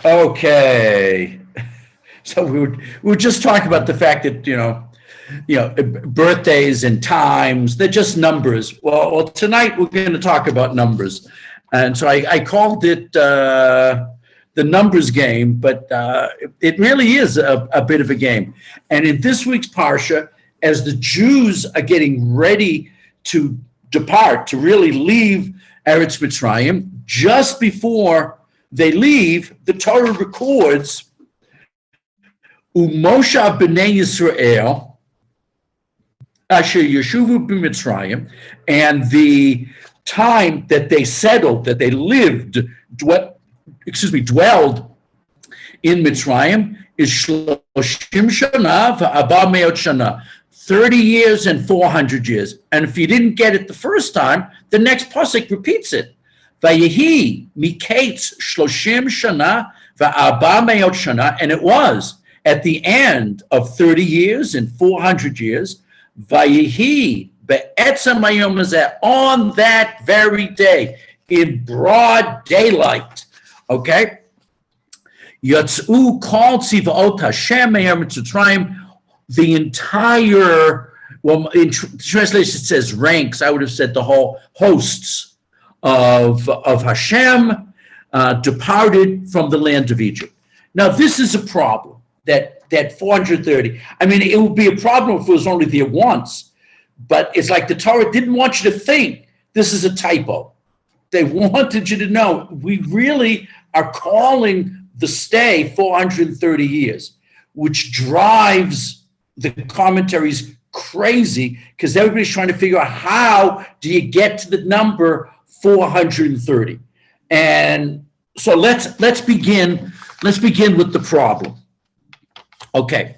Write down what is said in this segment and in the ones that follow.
Okay. So we were just talking about the fact that, birthdays and times, they're just numbers. Well, tonight we're going to talk about numbers. And so I called it the numbers game, but it really is a bit of a game. And in this week's Parsha, as the Jews are getting ready to depart, to really leave Eretz Mitzrayim, just before they leave, the Torah records, Umosha b'nei Yisrael, asher yeshuvu b'Mitzrayim, and the time that they settled, that they lived, dwelled in Mitzrayim is Shloshim Shana v'Arba Meot Shana, 30 years and 400 years. And if you didn't get it the first time, the next pasuk repeats it. Vayehi miketz Shloshim Shana v'Arba Meot Shana, and it was at the end of 30 years and 400 years, Vayehi be'etzem hayom hazeh, on that very day, in broad daylight, okay? Yatzu kol tziva'ot Hashem me'eretz Mitzrayim, the entire, well, in translation it says ranks, I would have said the whole hosts of Hashem departed from the land of Egypt. Now, this is a problem. That 430. I mean, it would be a problem if it was only there once, but it's like the Torah didn't want you to think this is a typo. They wanted you to know we really are calling the stay 430 years, which drives the commentaries crazy because everybody's trying to figure out how do you get to the number 430. And so let's begin with the problem. Okay,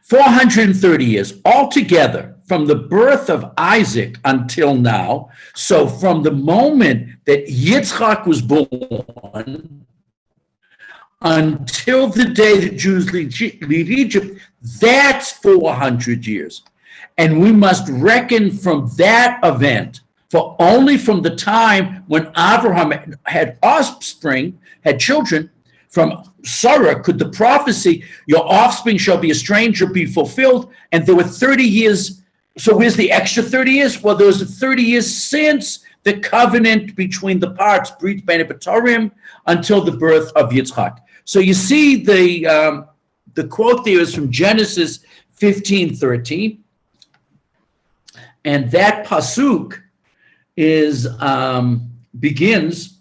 430 years altogether from the birth of Isaac until now. So from the moment that Yitzchak was born until the day that Jews leave Egypt, that's 400 years. And we must reckon from that event, for only from the time when Abraham had offspring, had children, from Sarah could the prophecy, your offspring shall be a stranger, be fulfilled. And there were 30 years. So where's the extra 30 years? Well, there was 30 years since the covenant between the parts, Brit Bein B'Torim, until the birth of Yitzchak. So you see the quote there is from Genesis 15:13. And that pasuk is begins,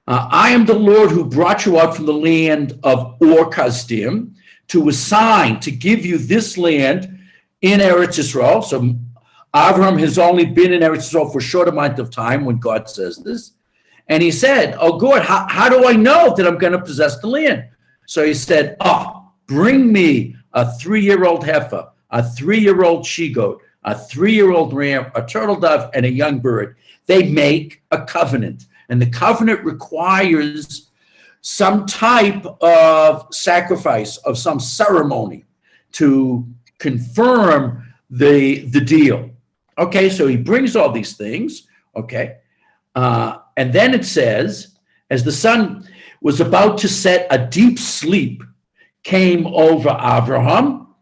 I am the Lord who brought you out from the land of Ur Kasdim to assign, to give you this land in Eretz Yisrael. So Abraham has only been in Eretz Yisrael for a short amount of time when God says this. And he said, oh, God, how do I know that I'm going to possess the land? So he said, bring me a 3-year-old heifer, a 3-year-old she-goat, a 3-year-old ram, a turtle dove, and a young bird. They make a covenant. And the covenant requires some type of sacrifice, of some ceremony to confirm the deal. Okay, so he brings all these things, okay. And then it says, as the sun was about to set, a deep sleep came over Abraham,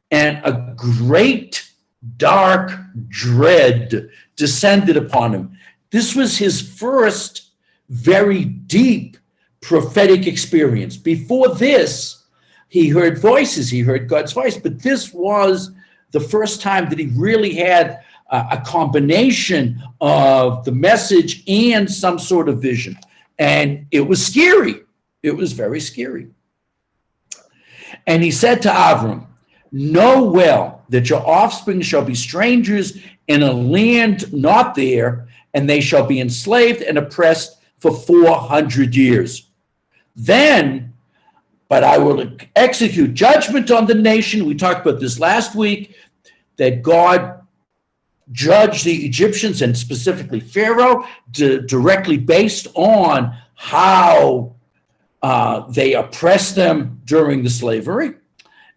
and a great dark dread descended upon him. This was his first very deep prophetic experience. Before this, he heard voices, he heard God's voice, but this was the first time that he really had a combination of the message and some sort of vision. And it was scary. It was very scary. And he said to Avram, know well that your offspring shall be strangers in a land not there, and they shall be enslaved and oppressed for 400 years. Then, but I will execute judgment on the nation. We talked about this last week, that God judged the Egyptians and specifically Pharaoh directly based on how they oppressed them during the slavery.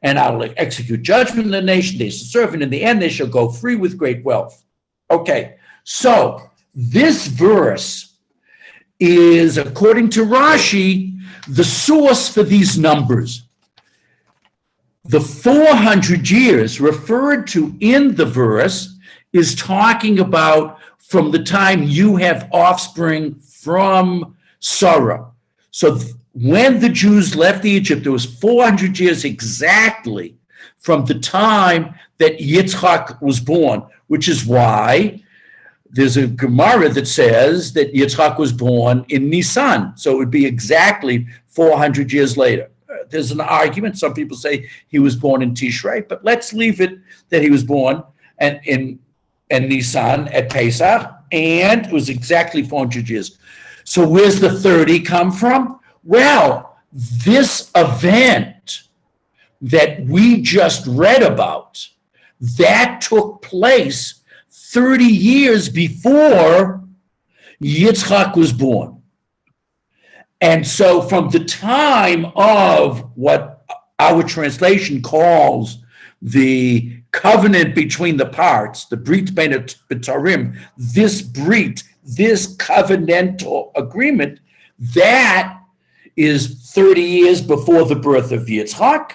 And I will execute judgment on the nation. They shall serve, and in the end they shall go free with great wealth. Okay, so this verse is, according to Rashi, the source for these numbers. The 400 years referred to in the verse is talking about from the time you have offspring from Sarah. So when the Jews left Egypt, it was 400 years exactly from the time that Yitzchak was born, which is why there's a Gemara that says that Yitzchak was born in Nisan. So it would be exactly 400 years later. There's an argument. Some people say he was born in Tishrei, but let's leave it that he was born in Nisan at Pesach, and it was exactly 400 years. So where's the 30 come from? Well, this event that we just read about, that took place 30 years before Yitzchak was born. And so from the time of what our translation calls the covenant between the parts, the Brit Bein B'Tarim, this covenantal agreement, that is 30 years before the birth of Yitzchak.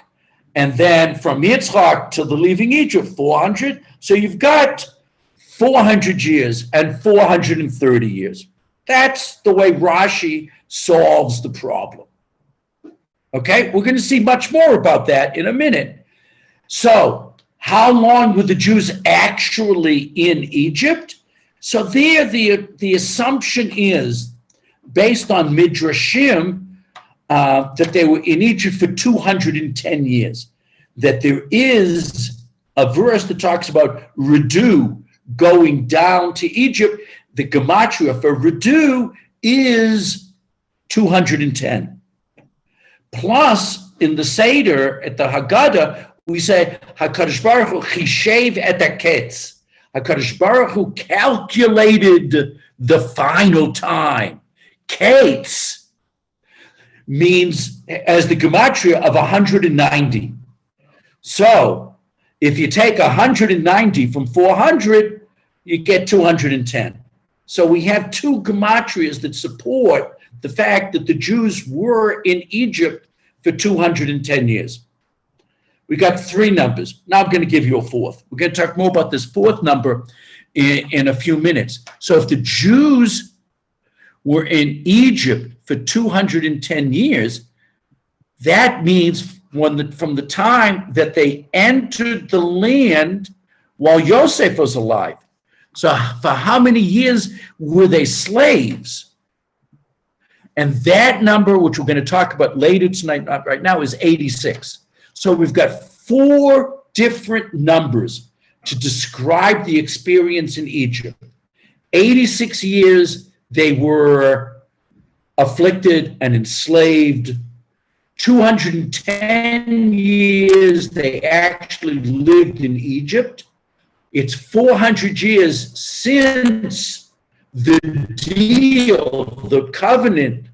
And then from Yitzchak to the leaving Egypt, 400. So you've got 400 years and 430 years. That's the way Rashi solves the problem. Okay, we're going to see much more about that in a minute. So how long were the Jews actually in Egypt? So there the assumption is, based on Midrashim, that they were in Egypt for 210 years. That there is a verse that talks about Redu going down to Egypt. The gematria for Redu is 210. Plus, in the Seder, at the Haggadah, we say, HaKadosh Baruch Hu chishev et haketz. HaKadosh Baruch Hu calculated the final time. Ketz means as the gematria of 190. So if you take 190 from 400, you get 210. So we have two gematrias that support the fact that the Jews were in Egypt for 210 years. We got three numbers. Now I'm going to give you a fourth. We're going to talk more about this fourth number in a few minutes. So if the Jews were in Egypt for 210 years, that means from the time that they entered the land while Yosef was alive. So for how many years were they slaves? And that number, which we're going to talk about later tonight, not right now, is 86. So we've got four different numbers to describe the experience in Egypt. 86 years they were afflicted and enslaved. 210 years they actually lived in Egypt. It's 400 years since the deal, the covenant,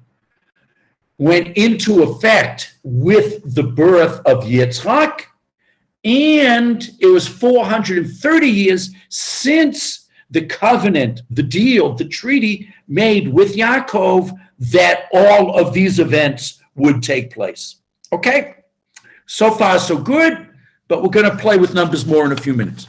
went into effect with the birth of Yitzchak, and it was 430 years since the covenant, the deal, the treaty made with Yaakov that all of these events would take place. Okay? So far, so good, but we're going to play with numbers more in a few minutes.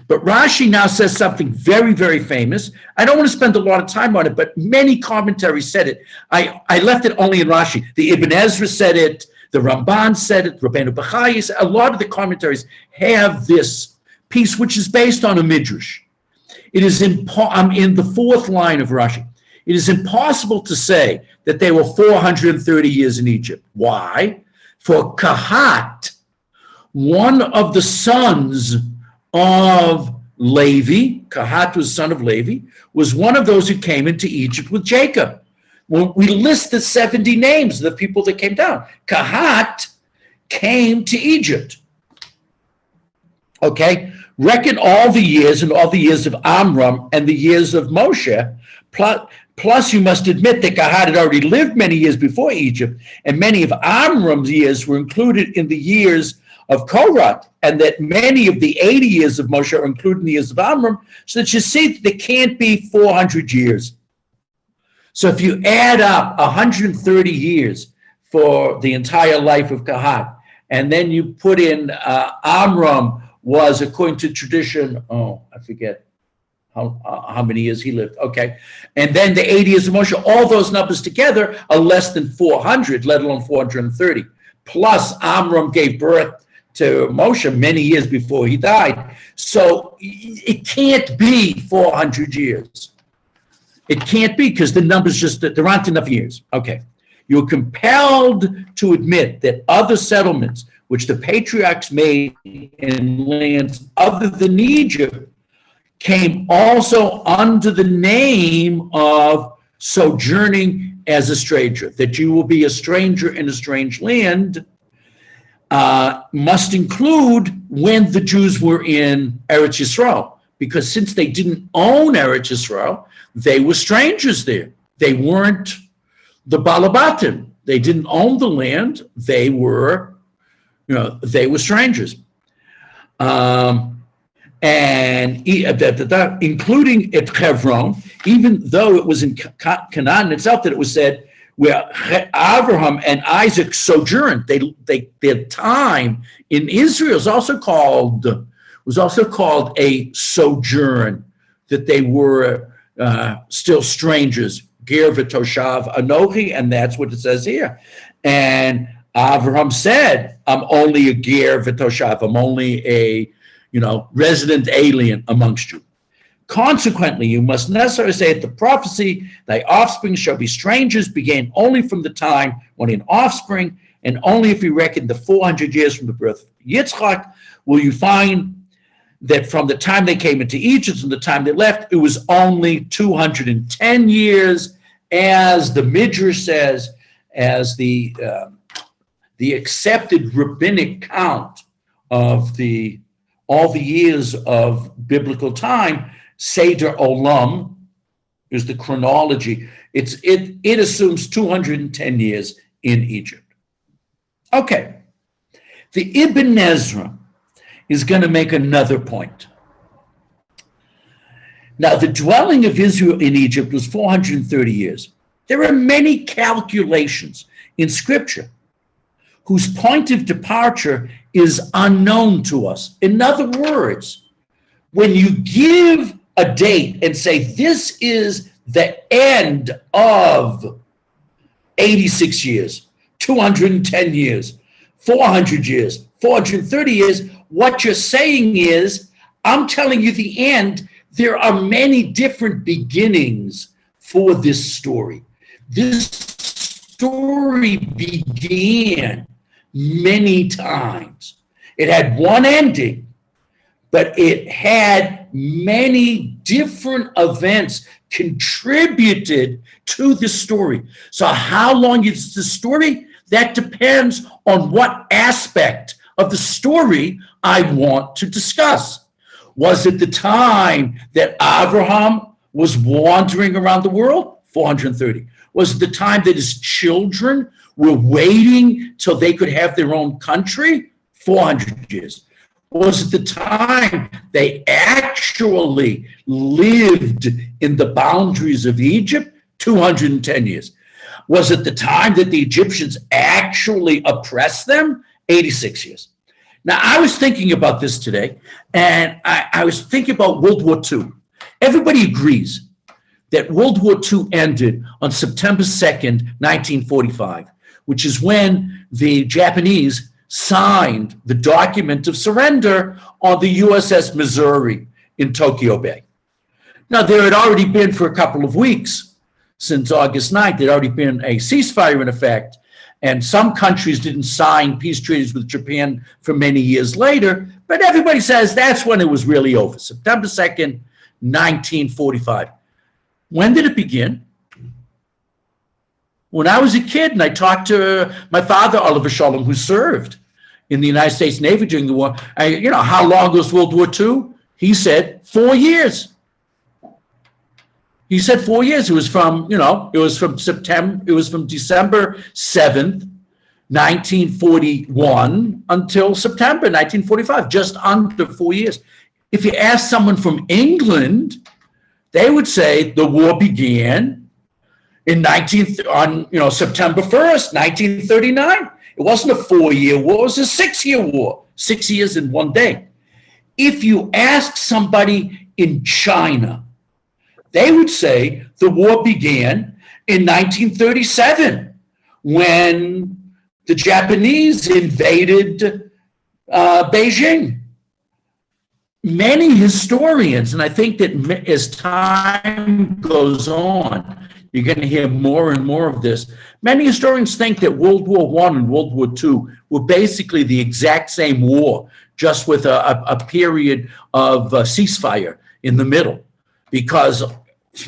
But Rashi now says something very, very famous. I don't want to spend a lot of time on it, but many commentaries said it. I left it only in Rashi. The Ibn Ezra said it, the Ramban said it, Rabbeinu Bachai said it. A lot of the commentaries have this piece, which is based on a midrash. It is I'm in the fourth line of Rashi. It is impossible to say that they were 430 years in Egypt. Why? For Kahat, one of the sons of Levi, Kahat was son of Levi, was one of those who came into Egypt with Jacob. When we list the 70 names of the people that came down, Kahat came to Egypt. Okay, reckon all the years and all the years of Amram and the years of Moshe, plus you must admit that Kahat had already lived many years before Egypt, and many of Amram's years were included in the years of Korah, and that many of the 80 years of Moshe are included in the years of Amram, so that you see that there can't be 400 years. So if you add up 130 years for the entire life of Kahat, and then you put in Amram was, according to tradition, I forget how many years he lived, okay. And then the 80 years of Moshe, all those numbers together are less than 400, let alone 430. Plus Amram gave birth to Moshe many years before he died. So it can't be 400 years. It can't be, because the numbers just, there aren't enough years. Okay. You're compelled to admit that other settlements, which the patriarchs made in lands other than Egypt, came also under the name of sojourning as a stranger, that you will be a stranger in a strange land, must include when the Jews were in Eretz Yisrael, because since they didn't own Eretz Yisrael, they were strangers there. They weren't the Balabatim. They didn't own the land. They were, they were strangers. And including at Hebron, even though it was in Canaan itself that it was said, where Abraham and Isaac sojourned, their time in Israel was also called a sojourn, that they were still strangers. Ger v'toshav anochi, and that's what it says here. And Abraham said, "I'm only a ger v'toshav. I'm only a resident alien amongst you. Consequently, you must necessarily say that the prophecy, thy offspring shall be strangers, began only from the time when an offspring, and only if you reckon the 400 years from the birth of Yitzchak, will you find that from the time they came into Egypt and the time they left, it was only 210 years, as the Midrash says, as the accepted rabbinic count of all the years of biblical time. Seder Olam is the chronology. It assumes 210 years in Egypt. Okay. The Ibn Ezra is going to make another point. Now, the dwelling of Israel in Egypt was 430 years. There are many calculations in Scripture whose point of departure is unknown to us. In other words, when you give a date and say this is the end of 86 years, 210 years, 400 years, 430 years, what you're saying is, I'm telling you the end. There are many different beginnings for this story. This story began many times. It had one ending, but it had many different events contributed to the story. So how long is the story? That depends on what aspect of the story I want to discuss. Was it the time that Abraham was wandering around the world? 430. Was it the time that his children were waiting till they could have their own country? 400 years. Was it the time they actually lived in the boundaries of Egypt? 210 years. Was it the time that the Egyptians actually oppressed them? 86 years. Now, I was thinking about this today, and I was thinking about World War II. Everybody agrees that World War II ended on September 2nd, 1945, which is when the Japanese signed the document of surrender on the USS Missouri in Tokyo Bay. Now, there had already been, for a couple of weeks, since August 9th, there had already been a ceasefire in effect, and some countries didn't sign peace treaties with Japan for many years later, but everybody says that's when it was really over, September 2nd, 1945. When did it begin? When I was a kid and I talked to my father, Oliver Sholem, who served in the United States Navy during the war, how long was World War II? He said 4 years. He said 4 years. It was from December 7th, 1941 until September 1945, just under 4 years. If you ask someone from England, they would say the war began in September 1st, 1939. It wasn't a 4-year war, it was a 6-year war, 6 years in one day. If you ask somebody in China, they would say the war began in 1937 when the Japanese invaded Beijing. Many historians, and I think that as time goes on, you're going to hear more and more of this. Many historians think that World War I and World War II were basically the exact same war, just with a period of ceasefire in the middle, because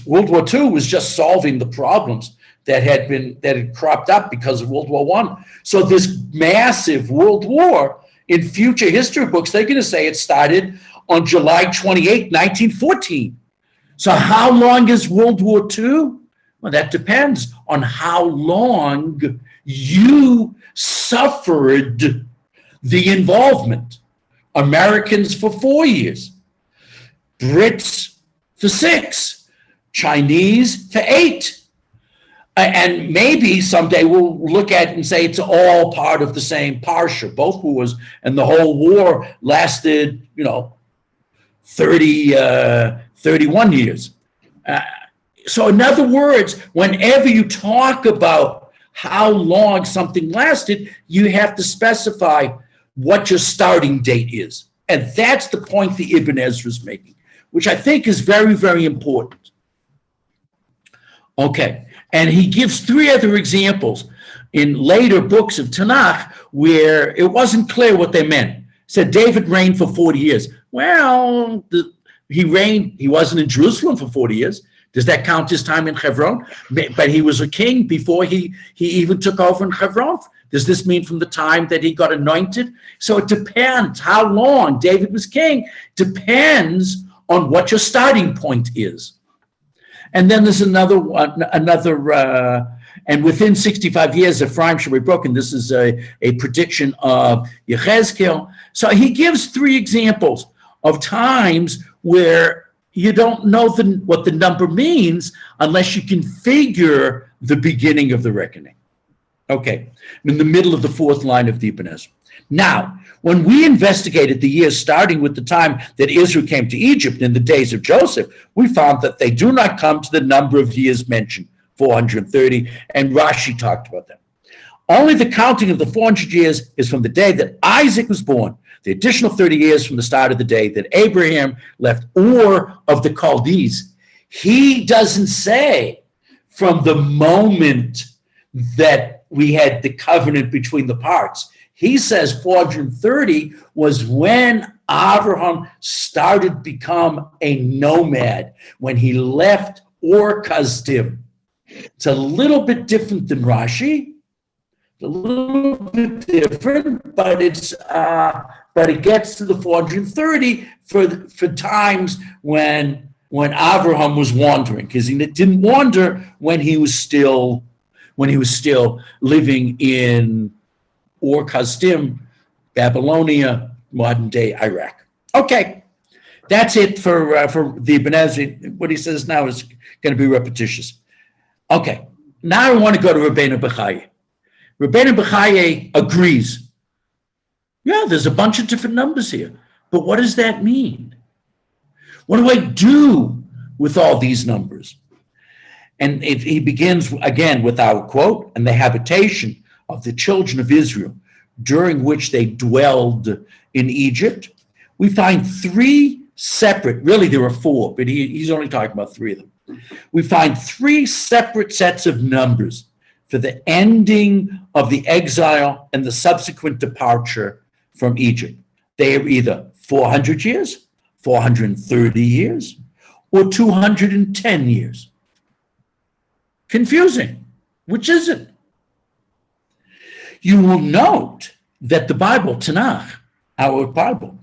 World War II was just solving the problems that had cropped up because of World War I. So this massive world war, in future history books, they're going to say it started on July 28, 1914. So how long is World War II? Well, that depends on how long you suffered the involvement. Americans for 4 years, Brits for 6, Chinese for 8. And maybe someday we'll look at it and say it's all part of the same parsha, both wars, and the whole war lasted, 31 years. So in other words, whenever you talk about how long something lasted, you have to specify what your starting date is. And that's the point that Ibn Ezra is making, which I think is very, very important. Okay, and he gives 3 other examples in later books of Tanakh where it wasn't clear what they meant. Said David reigned for 40 years. Well, he wasn't in Jerusalem for 40 years. Does that count his time in Hebron? But he was a king before he even took over in Hebron. Does this mean from the time that he got anointed? So it depends how long David was king. Depends on what your starting point is. And then there's another one, and within 65 years, Ephraim shall be broken. This is a prediction of Yechezkel. So he gives 3 examples of times where you don't know what the number means unless you can figure the beginning of the reckoning. Okay, in the middle of the 4th line of the Ibn Ezra. Now, when we investigated the years starting with the time that Israel came to Egypt in the days of Joseph, we found that they do not come to the number of years mentioned, 430, and Rashi talked about that. Only the counting of the 400 years is from the day that Isaac was born, the additional 30 years from the start of the day that Abraham left Ur of the Chaldees. He doesn't say from the moment that we had the covenant between the parts. He says 430 was when Abraham started to become a nomad, when he left Ur Kasdim. It's a little bit different than Rashi, a little bit different, but it gets to the 430 for times when Abraham was wandering, because he didn't wander when he was still living in Ur Kasdim, Babylonia, modern day Iraq. Okay, that's it for the Ibn Ezra. What he says now is going to be repetitious. Okay, now I want to go to Rabbeinu Bechaye. Rabbeinu Bechaye agrees. Yeah, there's a bunch of different numbers here, but what does that mean? What do I do with all these numbers? And he begins again with our quote, and the habitation of the children of Israel during which they dwelled in Egypt. We find 3 separate, really there are 4, but he's only talking about 3 of them. We find 3 separate sets of numbers for the ending of the exile and the subsequent departure from Egypt. They are either 400 years, 430 years, or 210 years. Confusing. Which is it? You will note that the Bible, Tanakh, our Bible,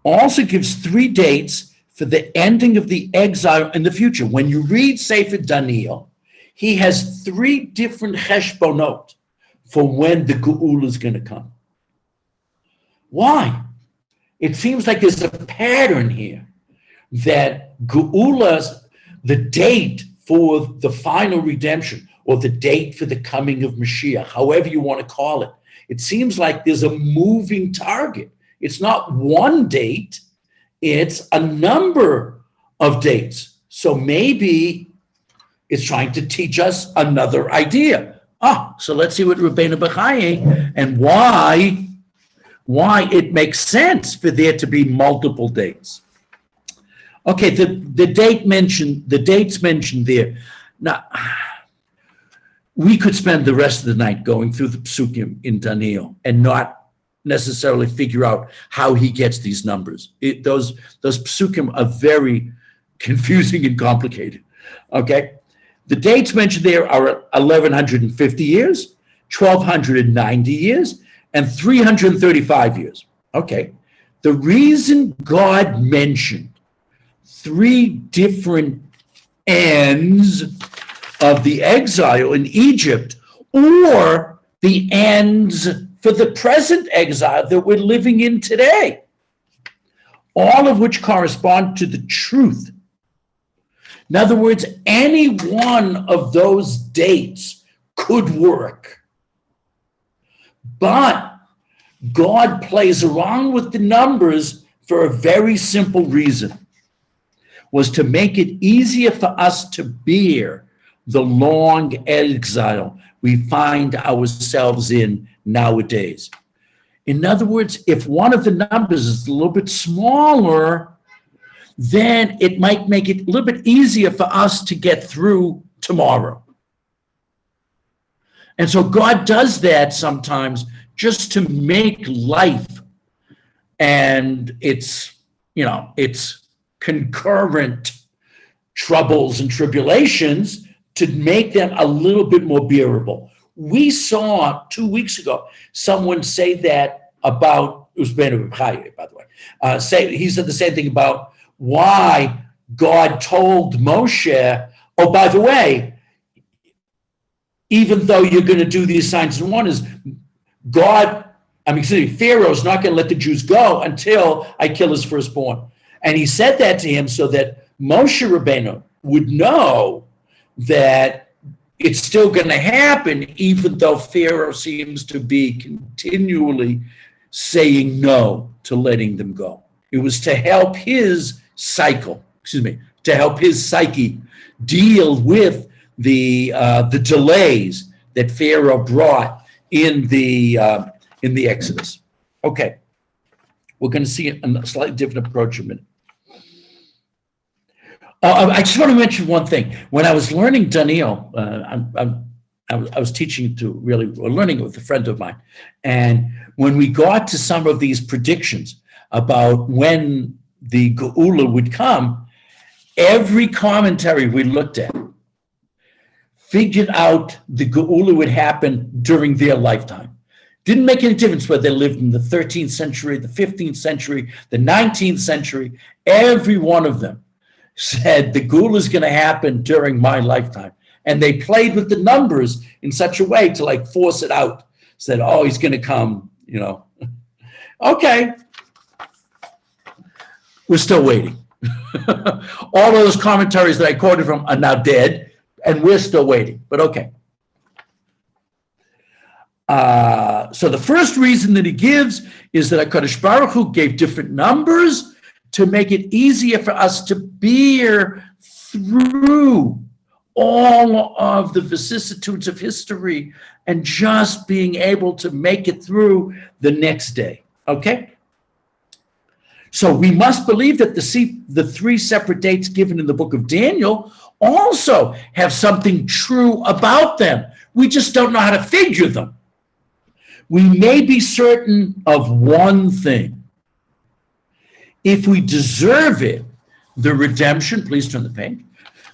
also gives 3 dates for the ending of the exile in the future. When you read Sefer Daniel, he has 3 different cheshbonot for when the Geula is going to come. Why? It seems like there's a pattern here that Geula's, the date for the final redemption or the date for the coming of Mashiach, however you want to call it. It seems like there's a moving target. It's not one date, it's a number of dates. So maybe it's trying to teach us another idea. So let's see what Rabbeinu Bechaye and why it makes sense for there to be multiple dates. Okay, the dates mentioned there. Now, we could spend the rest of the night going through the psukim in Daniel and not necessarily figure out how he gets these numbers. Those psukim are very confusing and complicated. Okay, the dates mentioned there are 1150 years, 1290 years, and 335 years. Okay, the reason God mentioned three different ends of the exile in Egypt, or the ends for the present exile that we're living in today, all of which correspond to the truth. In other words, any one of those dates could work. But God plays around with the numbers for a very simple reason, was to make it easier for us to bear the long exile we find ourselves in nowadays. In other words, if one of the numbers is a little bit smaller, then it might make it a little bit easier for us to get through tomorrow. And so God does that sometimes just to make life and its concurrent troubles and tribulations to make them a little bit more bearable. We saw 2 weeks ago someone say that about Uzbenu Chaye, by the way. He said the same thing about why God told Moshe, oh, by the way, even though you're going to do these signs and wonders, Pharaoh's not going to let the Jews go until I kill his firstborn. And he said that to him so that Moshe Rabbeinu would know that it's still going to happen, even though Pharaoh seems to be continually saying no to letting them go. It was to help his psyche deal with the delays that Pharaoh brought in the Exodus. Okay, we're going to see a slightly different approach in a minute. I just want to mention one thing. When I was learning Daniel, I was teaching learning it with a friend of mine. And when we got to some of these predictions about when the Geula would come, every commentary we looked at figured out the Geula would happen during their lifetime. Didn't make any difference whether they lived in the 13th century, the 15th century, the 19th century. Every one of them said the Geula is going to happen during my lifetime. And they played with the numbers in such a way to force it out. Said, oh, he's going to come, Okay. We're still waiting. All of those commentaries that I quoted from are now dead, and we're still waiting, but okay. So the first reason that he gives is that HaKadosh Baruch Hu gave different numbers to make it easier for us to bear through all of the vicissitudes of history and just being able to make it through the next day, okay? So we must believe that the three separate dates given in the book of Daniel also have something true about them. We just don't know how to figure them. We may be certain of one thing. If we deserve it, the redemption, please turn the page,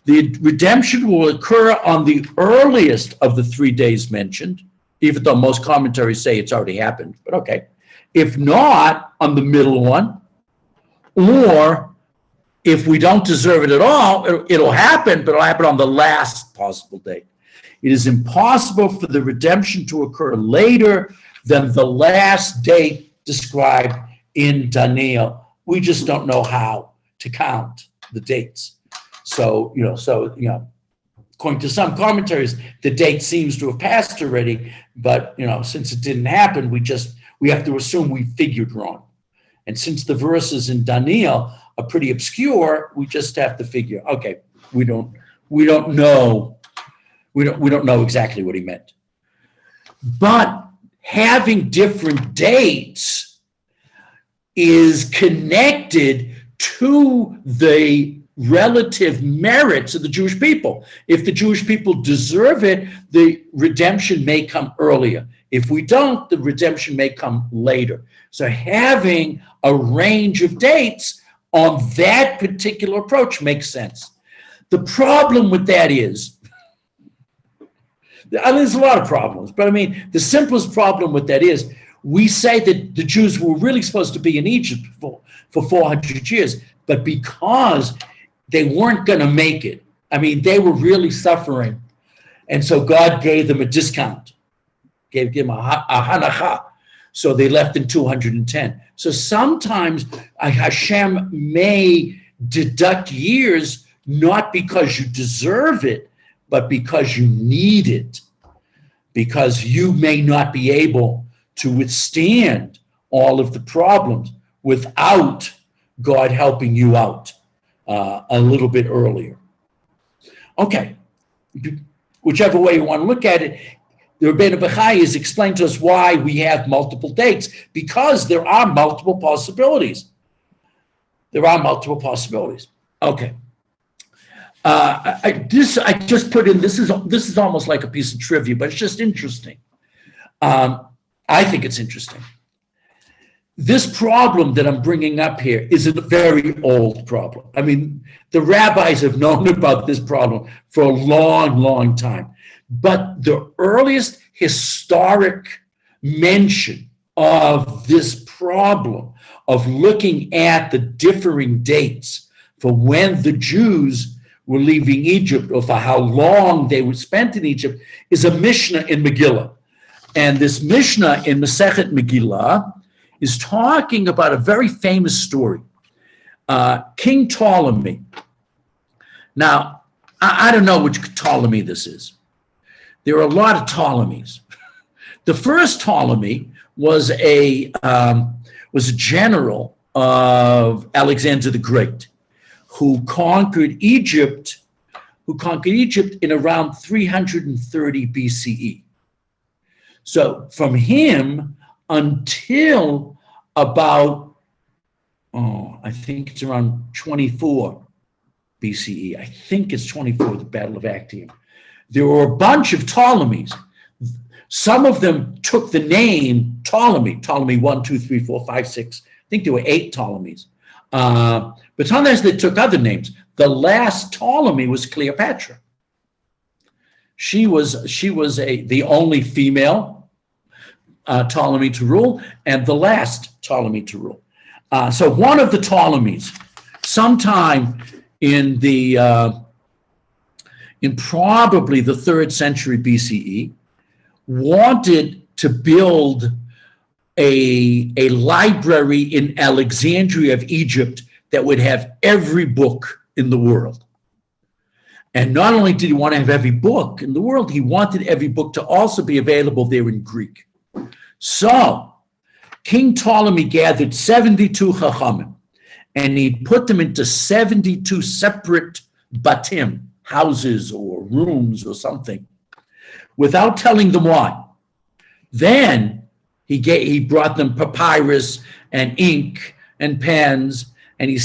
the redemption will occur on the earliest of the 3 days mentioned, even though most commentaries say it's already happened, but okay. If not, on the middle one, or if we don't deserve it at all, it'll happen, but it'll happen on the last possible date. It is impossible for the redemption to occur later than the last date described in Daniel. We just don't know how to count the dates. So according to some commentaries, the date seems to have passed already, but since it didn't happen, we have to assume we figured wrong. And since the verses in Daniel are pretty obscure, we just have to figure, okay, we don't know exactly what he meant. But having different dates is connected to the relative merits of the Jewish people. If the Jewish people deserve it, the redemption may come earlier. If we don't, the redemption may come later. So having a range of dates on that particular approach makes sense. The problem with that is, there's a lot of problems, but the simplest problem with that is, we say that the Jews were really supposed to be in Egypt for 400 years, but because they weren't going to make it, they were really suffering, and so God gave them a discount, gave them a hanacha, so they left in 210. So sometimes Hashem may deduct years not because you deserve it, but because you need it, because you may not be able to withstand all of the problems without God helping you out a little bit earlier. Okay, whichever way you want to look at it, the Rabbeinu Bechai has explained to us why we have multiple dates, because there are multiple possibilities. Okay. I just put in, this is almost like a piece of trivia, but it's just interesting. I think it's interesting. This problem that I'm bringing up here is a very old problem. The rabbis have known about this problem for a long, long time. But the earliest historic mention of this problem of looking at the differing dates for when the Jews were leaving Egypt, or for how long they were spent in Egypt, is a Mishnah in Megillah. And this Mishnah in Masechet Megillah is talking about a very famous story. King Ptolemy. Now, I don't know which Ptolemy this is. There are a lot of Ptolemies. The first Ptolemy was a general of Alexander the Great, who conquered Egypt in around 330 BCE. So from him until about, I think it's around 24 BCE. I think it's 24, the Battle of Actium. There were a bunch of Ptolemies. Some of them took the name Ptolemy 1, 2, 3, 4, 5, 6. I think there were 8 Ptolemies. But sometimes they took other names. The last Ptolemy was Cleopatra. She was the only female Ptolemy to rule, and the last Ptolemy to rule. So one of the Ptolemies, sometime in probably the 3rd century BCE, wanted to build a library in Alexandria of Egypt that would have every book in the world. And not only did he want to have every book in the world, he wanted every book to also be available there in Greek. So King Ptolemy gathered 72 Chachamim, and he put them into 72 separate batim, houses or rooms or something, without telling them why. Then he brought them papyrus and ink and pens, and he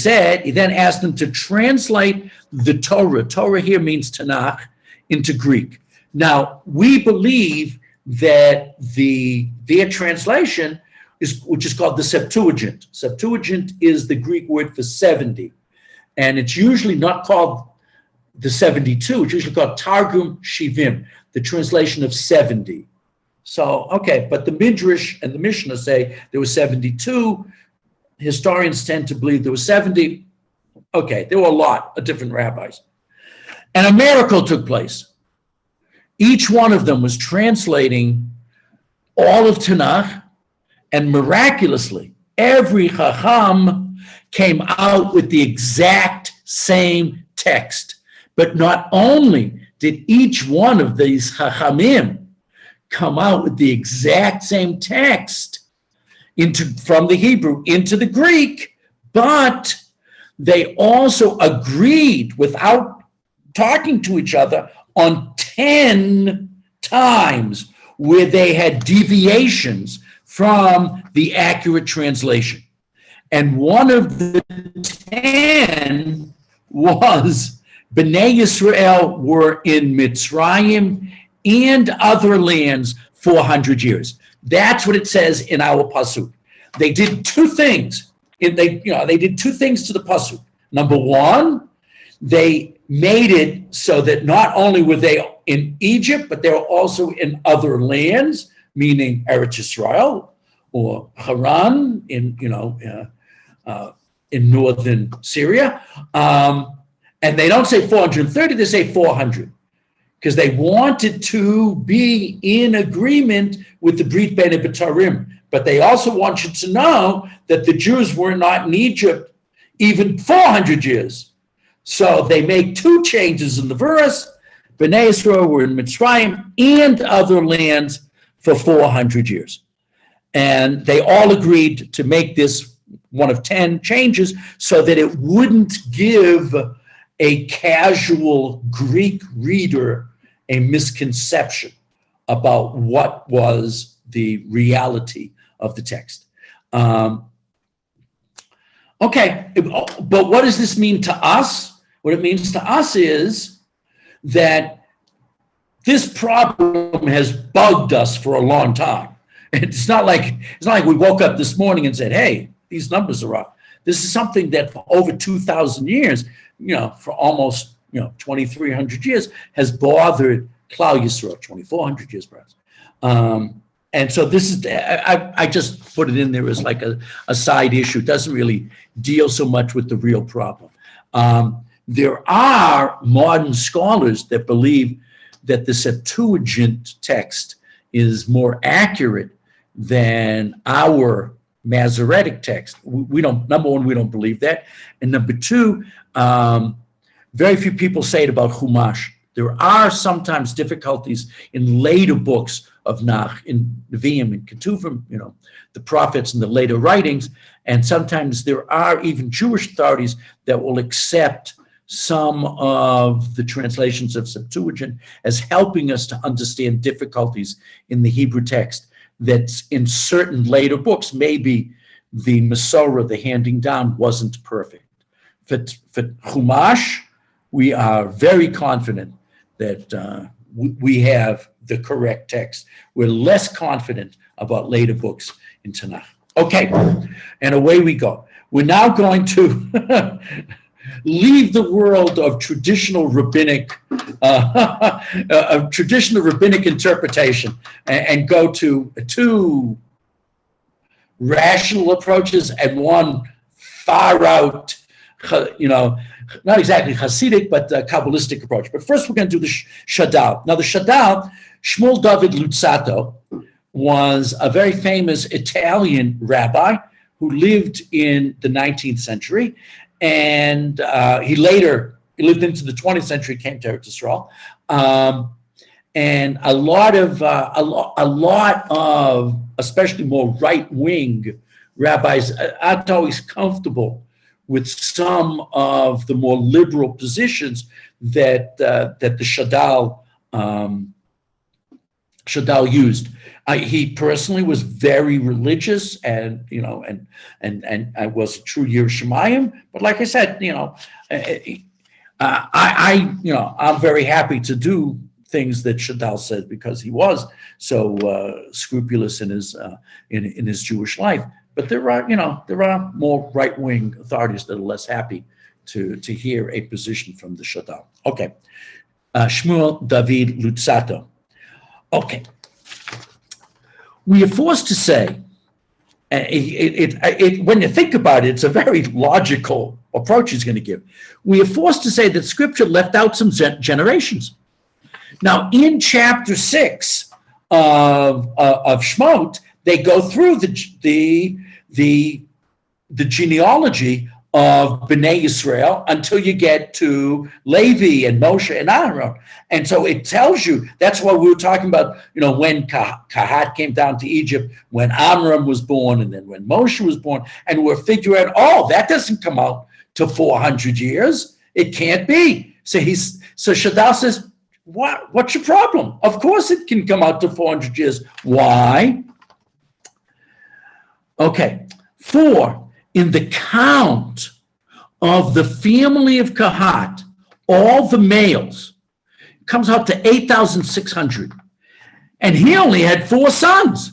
then asked them to translate the Torah. Torah here means Tanakh, into Greek. Now, we believe that their translation which is called the Septuagint. Septuagint is the Greek word for 70, and it's usually not called the 72. It's usually called Targum Shivim, the translation of 70. So, okay, but the Midrash and the Mishnah say there were 72. Historians tend to believe there were 70. Okay, there were a lot of different rabbis. And a miracle took place. Each one of them was translating all of Tanakh, and miraculously, every Chacham came out with the exact same text. But not only did each one of these Chachamim come out with the exact same text from the Hebrew into the Greek, but they also agreed without talking to each other on 10 times where they had deviations from the accurate translation. And one of the 10 was Bnei Yisrael were in Mitzrayim and other lands 400 years. That's what it says in our pasuk. They did two things. They did two things to the pasuk. Number one, they made it so that not only were they in Egypt, but they were also in other lands, meaning Eretz Yisrael or Haran in northern Syria. And they don't say 430, they say 400, because they wanted to be in agreement with the Brit Bein HaBetarim. But they also wanted to know that the Jews were not in Egypt even 400 years. So they make two changes in the verse. Bnei Yisrael were in Mitzrayim and other lands for 400 years. And they all agreed to make this one of 10 changes so that it wouldn't give a casual Greek reader a misconception about what was the reality of the text. Okay, but what does this mean to us? What it means to us is that this problem has bugged us for a long time. It's not like we woke up this morning and said, hey, these numbers are up. This is something that for over 2,000 years, for almost 2,300 years, has bothered Klal Yisrael, 2,400 years perhaps. And so this is, I just put it in there as like a side issue. It doesn't really deal so much with the real problem. There are modern scholars that believe that the Septuagint text is more accurate than our Masoretic text. We don't, number one, we don't believe that. And number two, very few people say it about Chumash. There are sometimes difficulties in later books of Nach, in Nevi'im and Ketuvim, the prophets and the later writings. And sometimes there are even Jewish authorities that will accept some of the translations of Septuagint as helping us to understand difficulties in the Hebrew text that's in certain later books. Maybe the Masorah, the handing down, wasn't perfect. For Chumash, we are very confident that we have the correct text. We're less confident about later books in Tanakh. Okay, and away we go. We're now going to leave the world of traditional rabbinic interpretation and go to two rational approaches and one far out, not exactly Hasidic, but Kabbalistic approach. But first we're going to do the Shadal. Now the Shadal, Shmuel David Luzzatto, was a very famous Italian rabbi who lived in the 19th century. And he lived into the 20th century, came to Eretz Yisrael. And a lot of, especially more right-wing rabbis, aren't always comfortable with some of the more liberal positions that the Shadal used. He personally was very religious, and I was a true Yerushalayim. But like I said, I'm very happy to do things that Shadal said because he was so scrupulous in his Jewish life. But there are more right-wing authorities that are less happy to hear a position from the Shadal. Okay, Shmuel David Luzzatto. Okay, we are forced to say, when you think about it, it's a very logical approach he's going to give. We are forced to say that Scripture left out some generations. Now, in chapter 6 of Shmot, they go through the genealogy of Bnei Israel until you get to Levi and Moshe and Aaron. And so it tells you, that's what we were talking about, when Kahat came down to Egypt, when Amram was born, and then when Moshe was born, and we're figuring out, that doesn't come out to 400 years. It can't be. So Shadal says, what's your problem? Of course it can come out to 400 years. Why? Okay. 4, in the count of the family of Kahat, all the males, comes out to 8,600. And he only had 4 sons.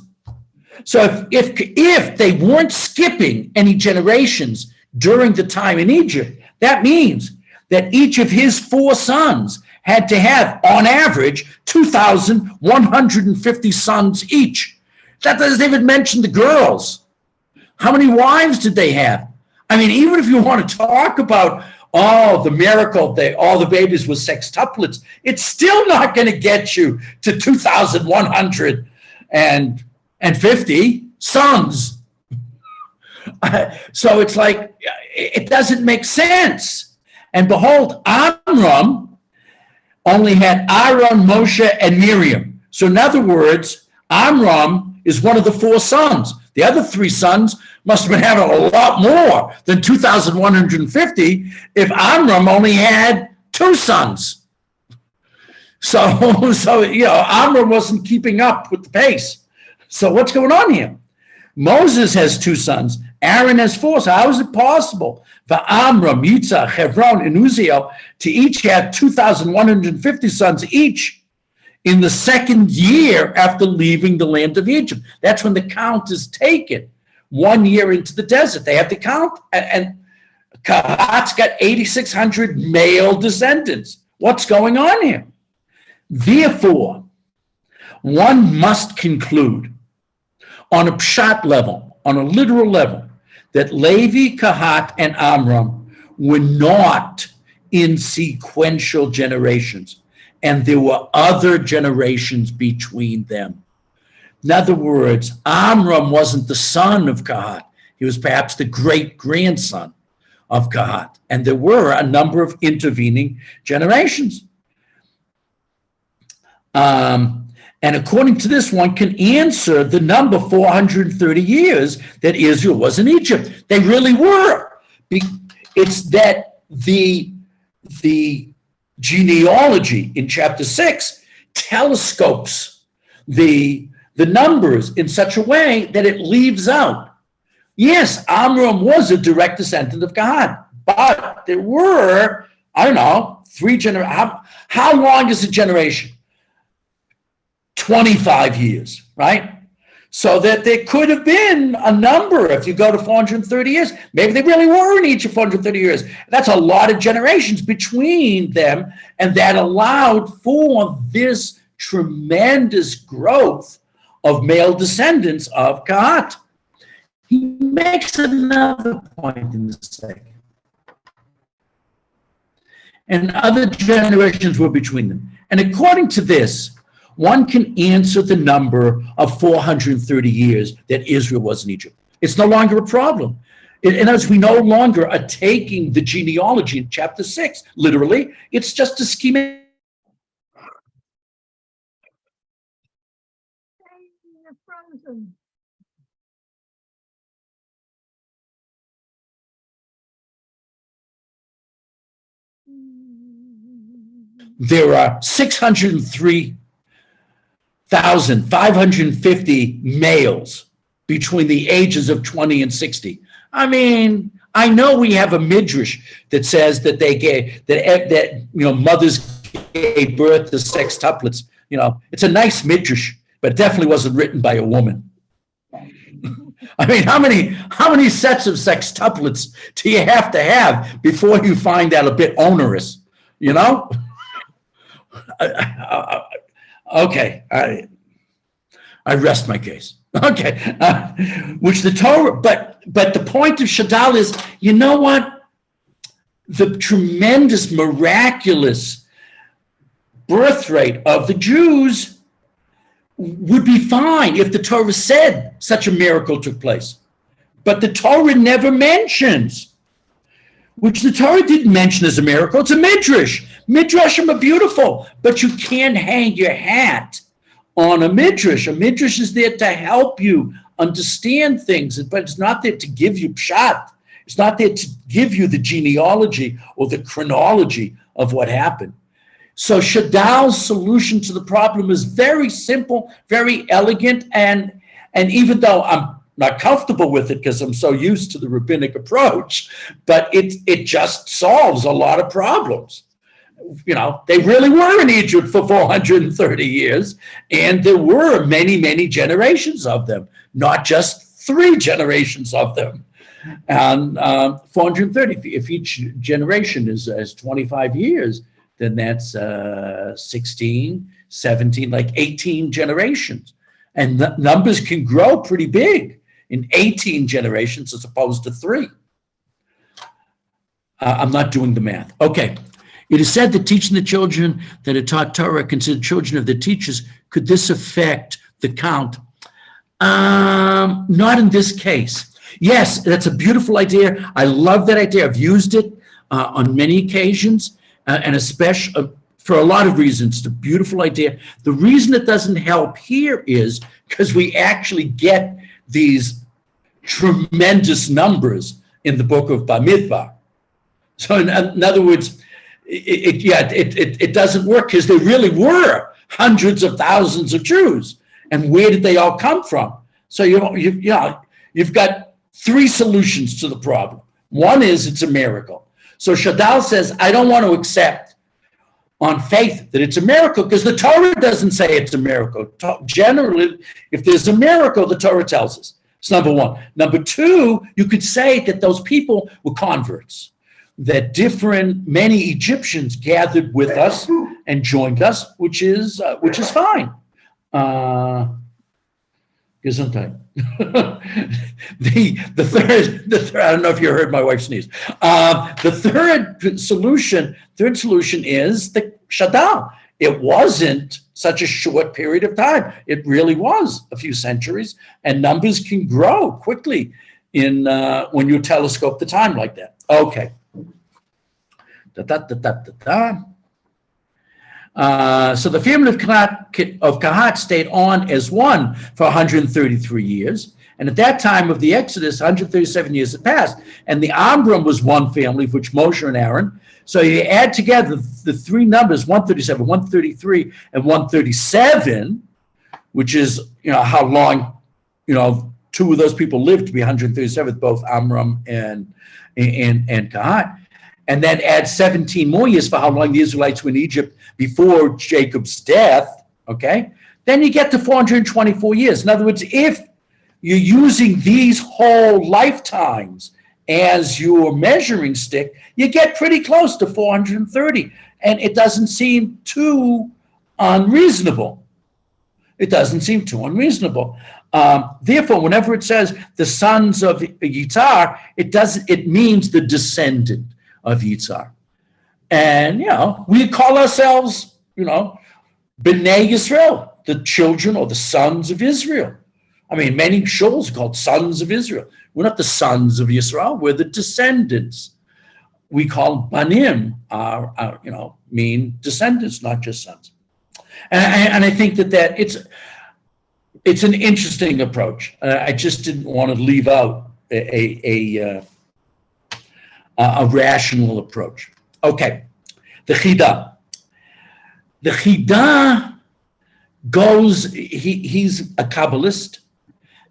So if they weren't skipping any generations during the time in Egypt, that means that each of his 4 sons had to have, on average, 2,150 sons each. That doesn't even mention the girls. How many wives did they have? I mean, even if you want to talk about, the miracle, all the babies were sextuplets, it's still not going to get you to 2,150 sons. So it's like, it doesn't make sense. And behold, Amram only had Aaron, Moshe, and Miriam. So in other words, Amram is one of the 4 sons. The other 3 sons must have been having a lot more than 2,150 if Amram only had 2 sons. So Amram wasn't keeping up with the pace. So what's going on here? Moses has 2 sons. Aaron has 4. So how is it possible for Amram, Yitzhak, Hebron, and Uziel to each have 2,150 sons each in the 2nd year after leaving the land of Egypt? That's when the count is taken. 1 year into the desert, they have the count, and Kahat's got 8,600 male descendants. What's going on here? Therefore, one must conclude on a pshat level, on a literal level, that Levi, Kahat, and Amram were not in sequential generations, and there were other generations between them. In other words, Amram wasn't the son of Kahat. He was perhaps the great-grandson of Kahat. And there were a number of intervening generations. And according to this, one can answer the number 430 years that Israel was in Egypt. They really were. It's that the genealogy in chapter 6 telescopes the numbers in such a way that it leaves out. Yes, Amram was a direct descendant of God, but there were, 3 generations. How long is a generation? 25 years, right? So that there could have been a number, if you go to 430 years, maybe they really were in Egypt 430 years. That's a lot of generations between them, and that allowed for this tremendous growth of male descendants of Kahat. He makes another point in this second. And other generations were between them. And according to this, one can answer the number of 430 years that Israel was in Egypt. It's no longer a problem. In other words, we no longer are taking the genealogy in chapter 6, literally. It's just a schematic. There are 603,550 males between the ages of 20 and 60. I mean, I know we have a midrash that says that they gave that mothers gave birth to sextuplets. It's a nice midrash, but it definitely wasn't written by a woman. I mean, how many sets of sextuplets do you have to have before you find that a bit onerous? Okay, I rest my case. Okay, which the Torah, but the point of Shadal is, you know what? The tremendous, miraculous birth rate of the Jews would be fine if the Torah said such a miracle took place. But the Torah never mentions which the Torah didn't mention as a miracle. It's a midrash. Midrashim are beautiful, but you can't hang your hat on a midrash. A midrash is there to help you understand things, but it's not there to give you pshat. It's not there to give you the genealogy or the chronology of what happened. So Shadal's solution to the problem is very simple, very elegant, and even though I'm not comfortable with it because I'm so used to the rabbinic approach, but it just solves a lot of problems. You know, they really were in Egypt for 430 years, and there were many, many generations of them, not just 3 generations of them. And 430, if each generation is 25 years, then that's 16, 17, like 18 generations. And the numbers can grow pretty big in 18 generations as opposed to 3. I'm not doing the math. Okay. It is said that teaching the children that are taught Torah are considered children of their teachers. Could this affect the count? Not in this case. Yes, that's a beautiful idea. I love that idea. I've used it on many occasions, and especially for a lot of reasons. It's a beautiful idea. The reason it doesn't help here is because we actually get these tremendous numbers in the book of Bamidbar. So in other words, it doesn't work because there really were hundreds of thousands of Jews. And where did they all come from? So you've got 3 solutions to the problem. One is it's a miracle. So Shadal says, I don't want to accept on faith that it's a miracle because the Torah doesn't say it's a miracle. Generally, if there's a miracle, the Torah tells us. It's number one. Number two, you could say that those people were converts, that many Egyptians gathered with us and joined us, which is fine. Gesundheit. The third, I don't know if you heard my wife sneeze. The third solution is the Shadal. It wasn't such a short period of time. It really was a few centuries, and numbers can grow quickly when you telescope the time like that. Okay. So the family of Kahat stayed on as one for 133 years. And at that time of the Exodus, 137 years had passed. And the Amram was one family, of which Moshe and Aaron. So you add together the 3 numbers, 137, 133, and 137, which is, how long, 2 of those people lived to be 137th, both Amram and Kahat. And then add 17 more years for how long the Israelites were in Egypt before Jacob's death, okay? Then you get to 424 years. In other words, if you're using these whole lifetimes as your measuring stick, you get pretty close to 430, and it doesn't seem too unreasonable. Therefore, whenever it says the sons of Yitzhar, it means the descendant of Yitzhar. And, we call ourselves, B'nai Yisrael, the children or the sons of Israel. I mean, many shuls are called sons of Israel. We're not the sons of Yisrael, we're the descendants. We call Banim, mean descendants, not just sons. And I think that it's an interesting approach. I just didn't want to leave out a rational approach. Okay, the Chidah. The Chidah goes, he's a Kabbalist,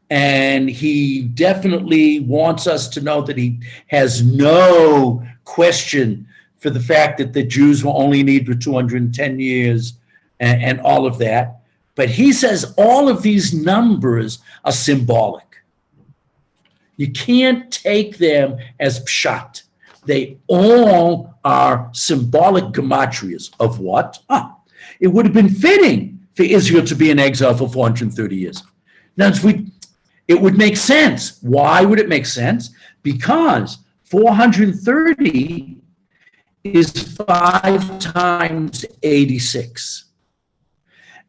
and he definitely wants us to know that he has no question for the fact that the Jews were only in Egypt for 210 years and all of that. But he says all of these numbers are symbolic. You can't take them as pshat. They all are symbolic gematrias of what? It would have been fitting for Israel to be in exile for 430 years. Now, it would make sense. Why would it make sense? Because 430 is 5 times 86.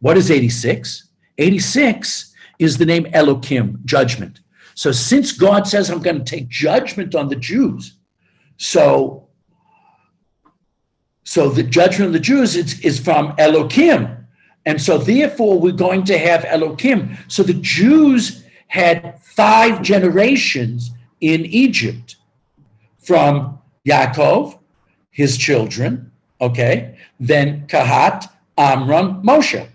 What is 86? 86 is the name Elohim, judgment. So since God says, I'm going to take judgment on the Jews, So the judgment of the Jews is from Elohim. And so therefore we're going to have Elohim. So the Jews had 5 generations in Egypt from Yaakov, his children, okay, then Kahat, Amram, Moshe.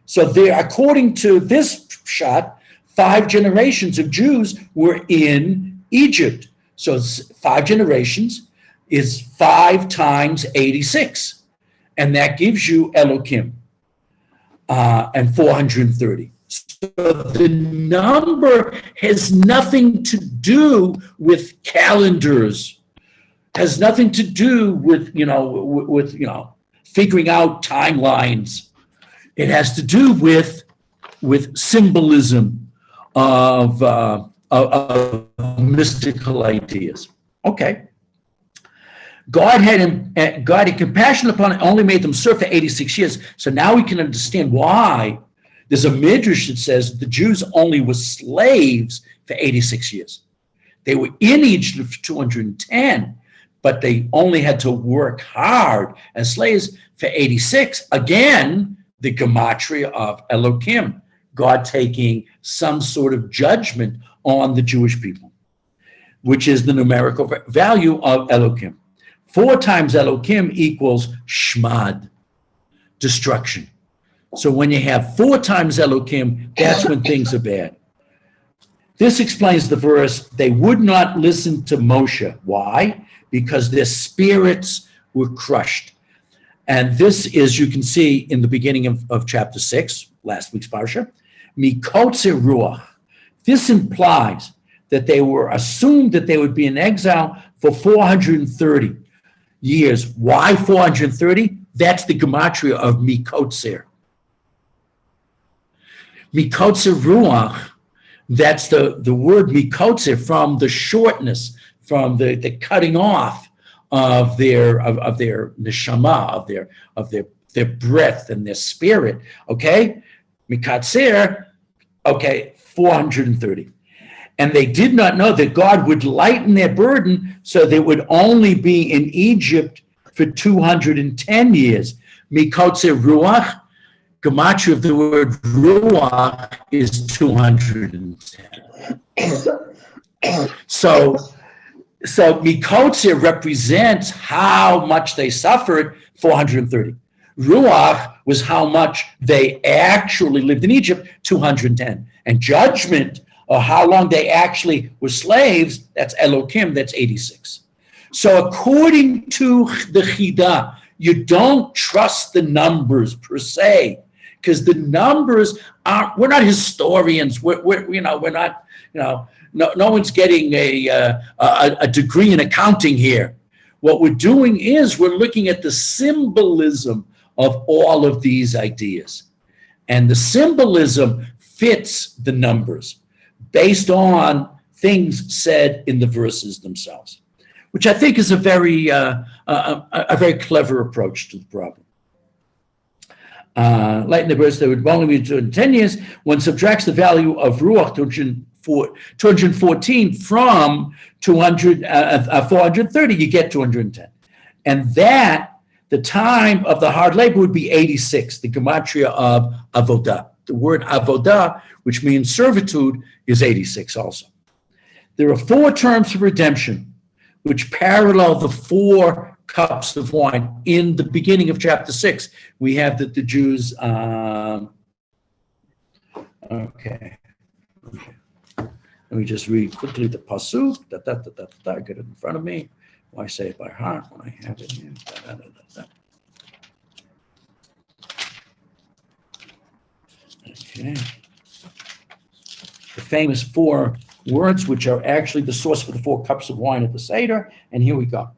So there, according to this shot, 5 generations of Jews were in Egypt. So 5 generations is 5 times 86. And that gives you Elohim and 430. So the number has nothing to do with calendars, has nothing to do with, figuring out timelines. It has to do with symbolism of mystical ideas. Okay. God had compassion upon it, only made them serve for 86 years. So now we can understand why there's a midrash that says the Jews only were slaves for 86 years. They were in Egypt for 210, but they only had to work hard as slaves for 86. Again, the gematria of Elohim, God taking some sort of judgment on the Jewish people, which is the numerical value of Elohim. 4 times Elohim equals shmad, destruction. So when you have 4 times Elohim, that's when things are bad. This explains the verse, they would not listen to Moshe. Why? Because their spirits were crushed. And this is, you can see in the beginning of chapter 6, last week's parsha, mikotze ruach. This implies that they were assumed that they would be in exile for 430 years. Why 430? That's the gematria of mikotzer. Mikotzer ruach, that's the word mikotzer, from the shortness, from the cutting off of their neshama, of their breath and their spirit. Okay, mikotzer. Okay, 430. And they did not know that God would lighten their burden, so they would only be in Egypt for 210 years. Mikotze ruach, gematria of the word ruach is 210. So mikotze represents how much they suffered, 430. Ruach was how much they actually lived in Egypt, 210. And judgment, or how long they actually were slaves, that's Elohim, that's 86. So according to the Chidah, you don't trust the numbers per se, because the numbers aren't, we're not historians, we're not, no one's getting a degree in accounting here. What we're doing is we're looking at the symbolism of all of these ideas. And the symbolism fits the numbers based on things said in the verses themselves, which I think is a very clever approach to the problem. Like in the verse, they would only be 210 years. One subtracts the value of Ruach 214 from 430, you get 210. And that, the time of the hard labor would be 86, the gematria of avodah. The word avodah, which means servitude, is 86 also. There are 4 terms of redemption, which parallel the 4 cups of wine. In the beginning of chapter 6, we have that the Jews, okay. Let me just read quickly the pasuk. I get it in front of me. Why say it by heart when I have it here? Okay. The famous 4 words, which are actually the source for the 4 cups of wine at the Seder. And here we go.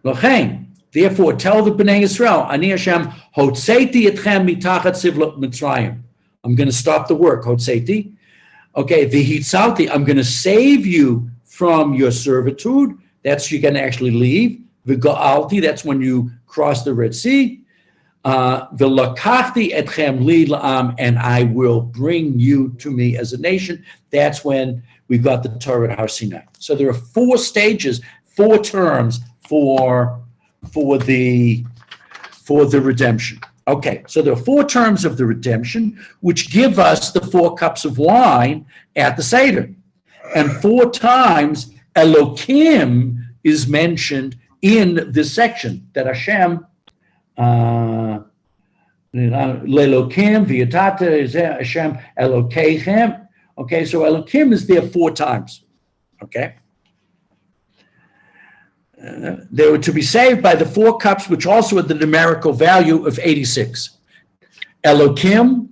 Lochein, therefore, tell the Bnei Israel, Ani Hashem, Hotzeiti etchem mitachat sivlot Mitzrayim. I'm going to stop the work, Hotzeiti. Okay, Vihitzalti, I'm going to save you from your servitude. That's you're going to actually leave. Viga'alti, that's when you cross the Red Sea. V'lakachti etchem li la'am, and I will bring you to me as a nation. That's when we got the Torah at Har Sinai. So there are 4 stages, 4 terms for the redemption. Okay, so there are 4 terms of the redemption, which give us the 4 cups of wine at the Seder. And 4 times Elokim is mentioned in this section, that Hashem, Lelokim, V'yatata, Hashem, Elokeichem. Okay, so Elokim is there 4 times. Okay. They were to be saved by the 4 cups, which also had the numerical value of 86. Elokim,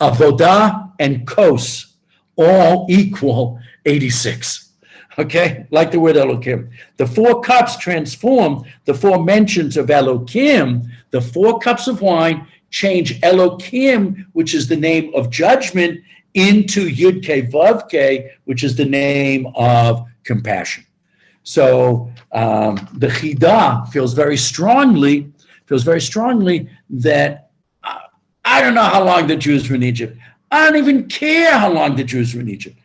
Avodah, and Kos all equal 86. Okay, like the word Elokim. The 4 cups transform the 4 mentions of Elokim. The 4 cups of wine change Elokim, which is the name of judgment, into Yud-Kei Vav-Kei, which is the name of compassion. So the Chidah feels very strongly that I don't know how long the Jews were in Egypt. I don't even care how long the Jews were in Egypt.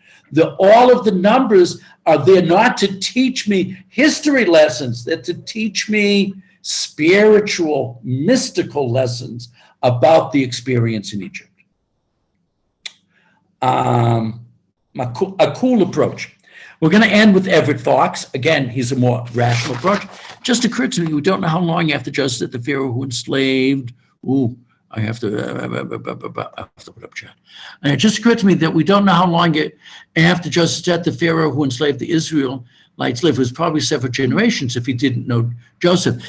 All of the numbers are there not to teach me history lessons, they're to teach me spiritual, mystical lessons about the experience in Egypt. A cool approach. We're going to end with Everett Fox. Again, he's a more rational approach. Just occurred to me, we don't know how long after Joseph the Pharaoh who enslaved. I have to put up chat. And it just occurred to me that we don't know how long after Joseph's death, the Pharaoh who enslaved the Israelites lived. It was probably several generations if he didn't know Joseph.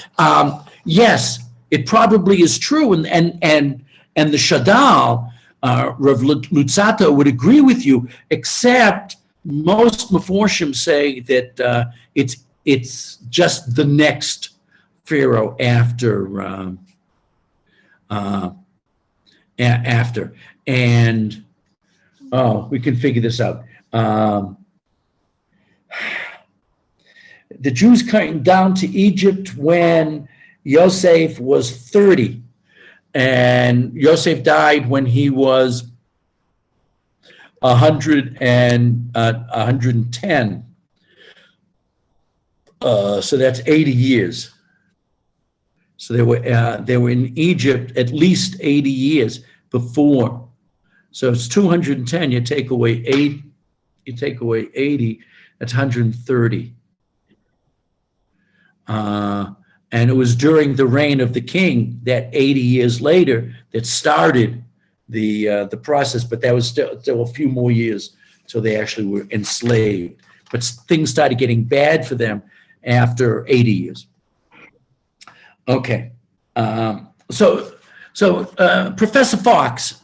Yes, it probably is true. And the Shadal, Rav Luzzatto, would agree with you, except most Meforshim say that it's just the next Pharaoh after. And we can figure this out. The Jews came down to Egypt when Yosef was 30, and Yosef died when he was 110. So that's 80 years. So they were in Egypt at least 80 years before. So it's 210. You take away 80. That's 130. And it was during the reign of the king that 80 years later that started the process. But that was still a few more years till they actually were enslaved. But things started getting bad for them after 80 years. Okay, so Professor Fox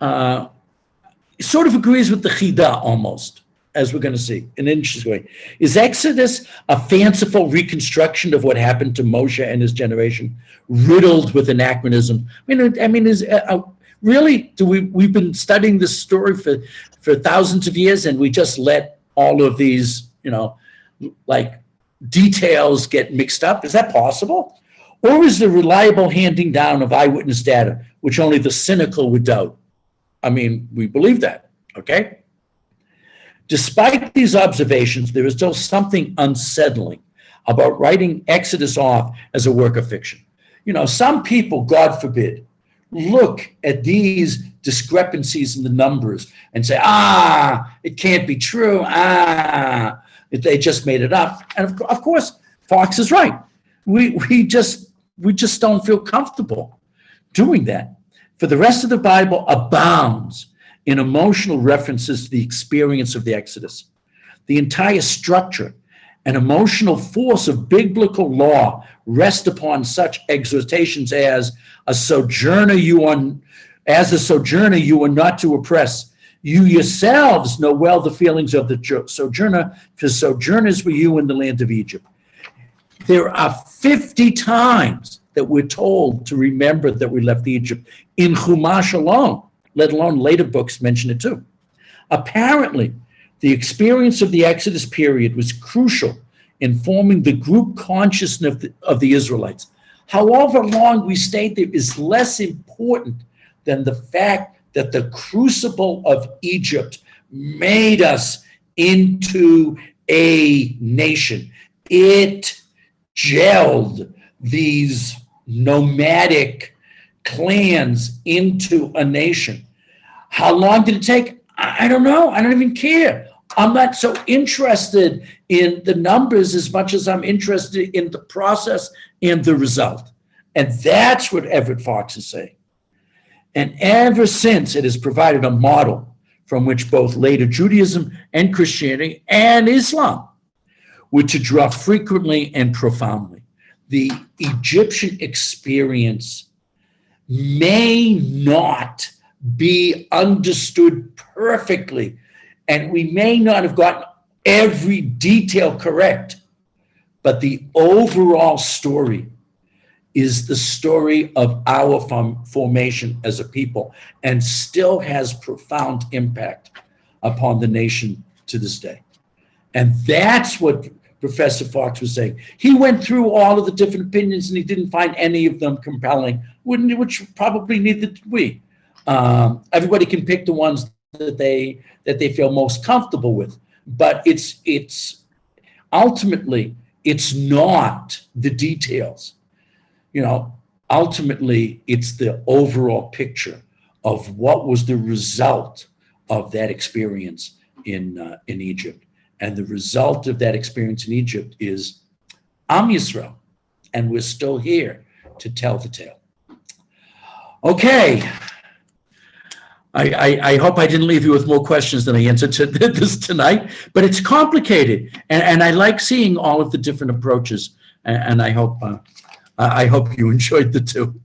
sort of agrees with the Chidah almost, as we're going to see in an interesting way. Is Exodus a fanciful reconstruction of what happened to Moshe and his generation, riddled with anachronism? I mean, is really? We've been studying this story for thousands of years, and we just let all of these, like details get mixed up? Is that possible? Or is the reliable handing down of eyewitness data, which only the cynical would doubt? I mean, we believe that, okay? Despite these observations, there is still something unsettling about writing Exodus off as a work of fiction. Some people, God forbid, look at these discrepancies in the numbers and say, it can't be true, they just made it up. And of course, Fox is right. We just don't feel comfortable doing that. For the rest of the Bible abounds in emotional references to the experience of the Exodus. The entire structure and emotional force of biblical law rest upon such exhortations as a sojourner you are not to oppress. You yourselves know well the feelings of the sojourner, for sojourners were you in the land of Egypt. There are 50 times that we're told to remember that we left Egypt in Chumash alone, let alone later books mention it too. Apparently, the experience of the Exodus period was crucial in forming the group consciousness of the Israelites. however long we stayed there is less important than the fact that the crucible of Egypt made us into a nation. It gelled these nomadic clans into a nation. How long did it take? I don't know. I don't even care. I'm not so interested in the numbers as much as I'm interested in the process and the result. And that's what Everett Fox is saying. And ever since, it has provided a model from which both later Judaism and Christianity and Islam were to draw frequently and profoundly. The Egyptian experience may not be understood perfectly, and we may not have gotten every detail correct, but the overall story is the story of our formation as a people, and still has profound impact upon the nation to this day. And that's what Professor Fox was saying. He went through all of the different opinions and he didn't find any of them compelling, which probably neither did we. Everybody can pick the ones that they feel most comfortable with, but it's ultimately, it's not the details. Ultimately, it's the overall picture of what was the result of that experience in Egypt. And the result of that experience in Egypt is Am Yisrael, and we're still here to tell the tale. Okay. I hope I didn't leave you with more questions than I answered to this tonight, but it's complicated, and I like seeing all of the different approaches, and I hope you enjoyed the two.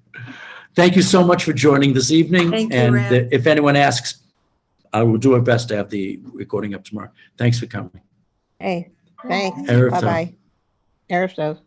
Thank you so much for joining this evening. Thank you, and Reb. If anyone asks, I will do our best to have the recording up tomorrow. Thanks for coming. Hey, thanks. Erev Tov. Bye-bye. Erev Tov.